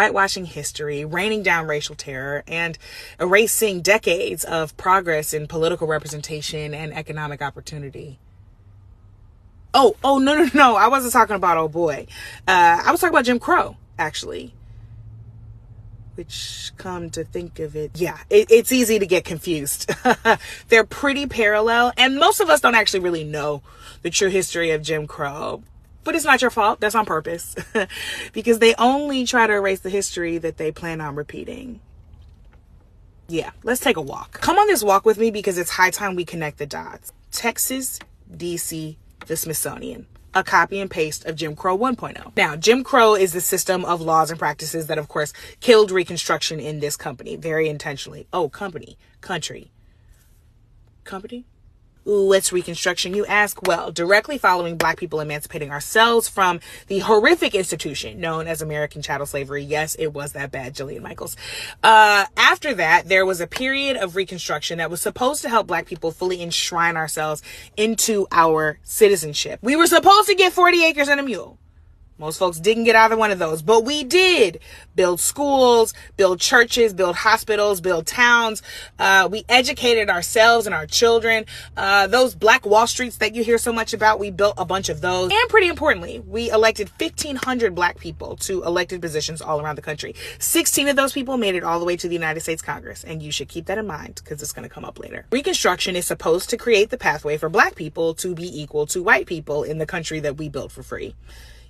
whitewashing history, raining down racial terror, and erasing decades of progress in political representation and economic opportunity. No. I wasn't talking about oh boy. I was talking about Jim Crow, actually. Which, come to think of it, yeah, it's easy to get confused. They're pretty parallel, and most of us don't actually really know the true history of Jim Crow. But it's not your fault. That's on purpose. Because they only try to erase the history that they plan on repeating. Yeah, let's take a walk. Come on this walk with me because it's high time we connect the dots. Texas, DC, the Smithsonian. A copy and paste of Jim Crow 1.0. Now, Jim Crow is the system of laws and practices that, of course, killed Reconstruction in this company very intentionally. Oh, country. Ooh, what's Reconstruction, you ask? Well, directly following Black people emancipating ourselves from the horrific institution known as American chattel slavery. Yes, it was that bad, Jillian Michaels. After that, there was a period of Reconstruction that was supposed to help Black people fully enshrine ourselves into our citizenship. We were supposed to get 40 acres and a mule. Most folks didn't get either one of those, but we did build schools, build churches, build hospitals, build towns. We educated ourselves and our children. Those Black Wall Streets that you hear so much about, we built a bunch of those. And pretty importantly, we elected 1,500 Black people to elected positions all around the country. 16 of those people made it all the way to the United States Congress. And you should keep that in mind because it's going to come up later. Reconstruction is supposed to create the pathway for Black people to be equal to white people in the country that we built for free.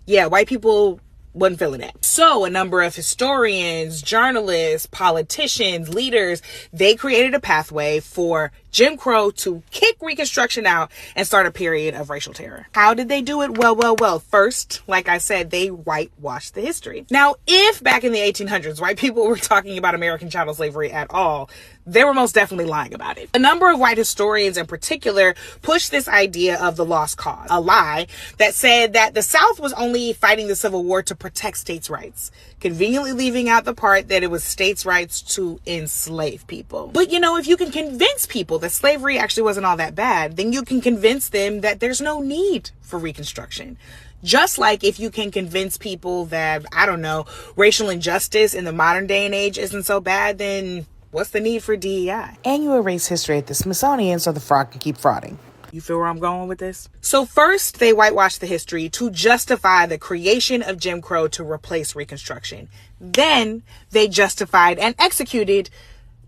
Yeah, white people wasn't feeling that. So a number of historians, journalists, politicians, leaders, they created a pathway for Jim Crow to kick Reconstruction out and start a period of racial terror. How did they do it? Well. First, like I said, they whitewashed the history. Now, if back in the 1800s, white people were talking about American chattel slavery at all, they were most definitely lying about it. A number of white historians in particular pushed this idea of the lost cause, a lie that said that the South was only fighting the Civil War to protect states' rights, conveniently leaving out the part that it was states' rights to enslave people. But if you can convince people that slavery actually wasn't all that bad, then you can convince them that there's no need for Reconstruction. Just like if you can convince people that, racial injustice in the modern day and age isn't so bad, then what's the need for DEI? And you erase history at the Smithsonian so the fraud can keep frauding. You feel where I'm going with this? So first, they whitewashed the history to justify the creation of Jim Crow to replace Reconstruction. Then they justified and executed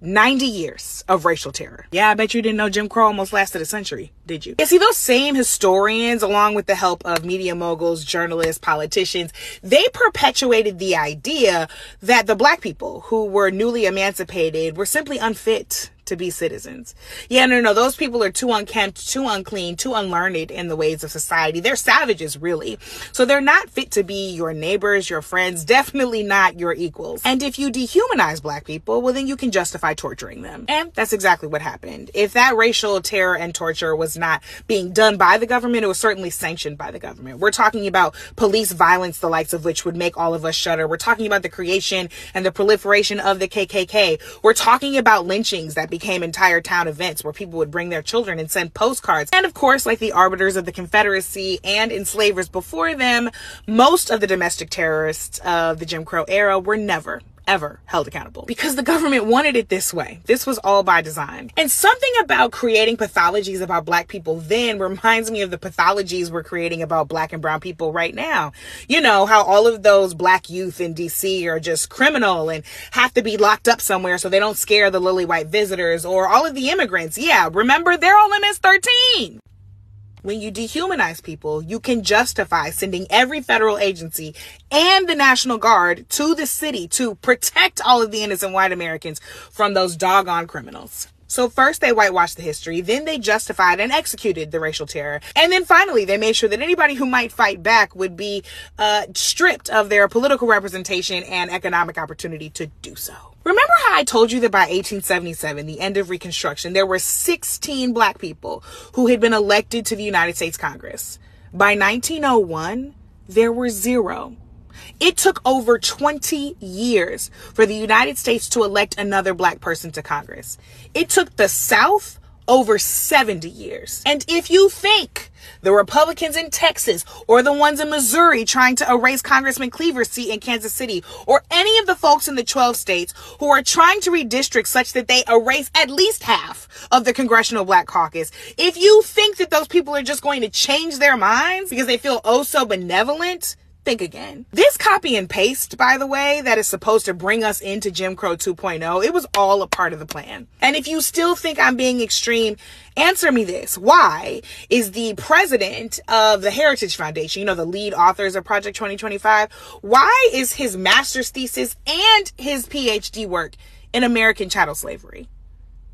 90 years of racial terror. Yeah, I bet you didn't know Jim Crow almost lasted a century, did you? Yeah, see, those same historians, along with the help of media moguls, journalists, politicians, they perpetuated the idea that the Black people who were newly emancipated were simply unfit to be citizens. Yeah, no, those people are too unkempt, too unclean, too unlearned in the ways of society. They're savages, really. So they're not fit to be your neighbors, your friends, definitely not your equals. And if you dehumanize Black people, well, then you can justify torturing them. And that's exactly what happened. If that racial terror and torture was not being done by the government, it was certainly sanctioned by the government. We're talking about police violence, the likes of which would make all of us shudder. We're talking about the creation and the proliferation of the KKK. We're talking about lynchings that became entire town events where people would bring their children and send postcards. And of course, like the arbiters of the Confederacy and enslavers before them, most of the domestic terrorists of the Jim Crow era were never ever held accountable because the government wanted it this way. This was all by design. And something about creating pathologies about Black people then reminds me of the pathologies we're creating about Black and brown people right now. How all of those Black youth in DC are just criminal and have to be locked up somewhere so they don't scare the lily white visitors, or all of the immigrants. Yeah, remember, they're all MS-13. When you dehumanize people, you can justify sending every federal agency and the National Guard to the city to protect all of the innocent white Americans from those doggone criminals. So first they whitewashed the history, then they justified and executed the racial terror. And then finally, they made sure that anybody who might fight back would be stripped of their political representation and economic opportunity to do so. Remember how I told you that by 1877, the end of Reconstruction, there were 16 Black people who had been elected to the United States Congress. By 1901, there were 0. It took over 20 years for the United States to elect another Black person to Congress. It took the South over 70 years. And if you think the Republicans in Texas or the ones in Missouri trying to erase Congressman Cleaver's seat in Kansas City or any of the folks in the 12 states who are trying to redistrict such that they erase at least half of the Congressional Black Caucus, if you think that those people are just going to change their minds because they feel oh so benevolent, think again. This copy and paste, by the way, that is supposed to bring us into Jim Crow 2.0, it was all a part of the plan. And if you still think I'm being extreme, answer me this. Why is the president of the Heritage Foundation, you know, the lead authors of Project 2025, why is his master's thesis and his PhD work in American chattel slavery?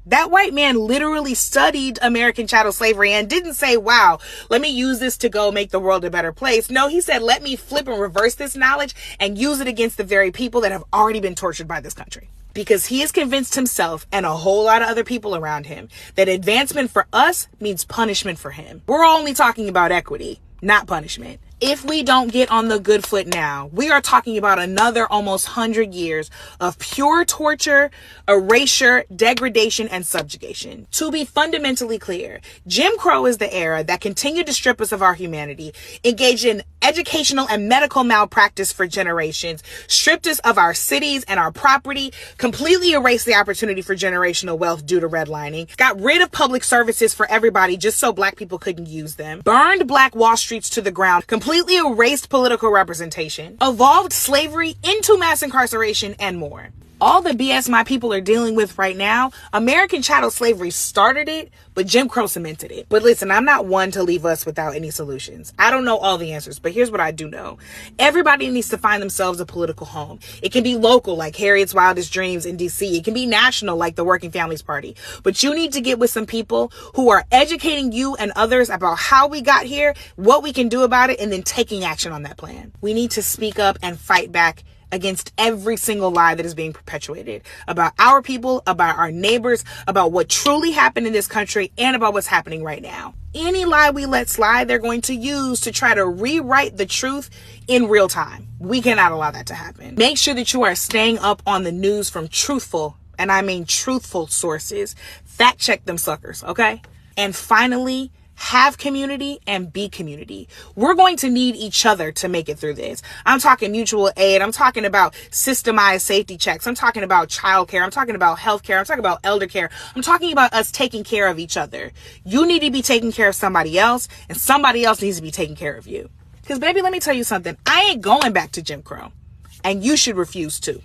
That white man literally studied American chattel slavery and didn't say, wow, let me use this to go make the world a better place. No, he said, let me flip and reverse this knowledge and use it against the very people that have already been tortured by this country. Because he has convinced himself and a whole lot of other people around him that advancement for us means punishment for him. We're only talking about equity, not punishment. If we don't get on the good foot now, we are talking about another almost 100 years of pure torture, erasure, degradation, and subjugation. To be fundamentally clear, Jim Crow is the era that continued to strip us of our humanity, engaged in educational and medical malpractice for generations, stripped us of our cities and our property, completely erased the opportunity for generational wealth due to redlining, got rid of public services for everybody just so black people couldn't use them, burned black Wall Streets to the ground, completely erased political representation, evolved slavery into mass incarceration, and more. All the BS my people are dealing with right now, American chattel slavery started it, but Jim Crow cemented it. But listen, I'm not one to leave us without any solutions. I don't know all the answers, but here's what I do know. Everybody needs to find themselves a political home. It can be local, like Harriet's Wildest Dreams in DC. It can be national, like the Working Families Party. But you need to get with some people who are educating you and others about how we got here, what we can do about it, and then taking action on that plan. We need to speak up and fight back against every single lie that is being perpetuated about our people, about our neighbors, about what truly happened in this country, and about what's happening right now. Any lie we let slide, they're going to use to try to rewrite the truth in real time. We cannot allow that to happen. Make sure that you are staying up on the news from truthful, and I mean truthful sources. Fact check them suckers, okay? And finally, have community and be community. We're going to need each other to make it through this. I'm talking mutual aid. I'm talking about systemized safety checks. I'm talking about childcare. I'm talking about healthcare. I'm talking about elder care. I'm talking about us taking care of each other. You need to be taking care of somebody else, and somebody else needs to be taking care of you. Because baby, let me tell you something. I ain't going back to Jim Crow, and you should refuse to.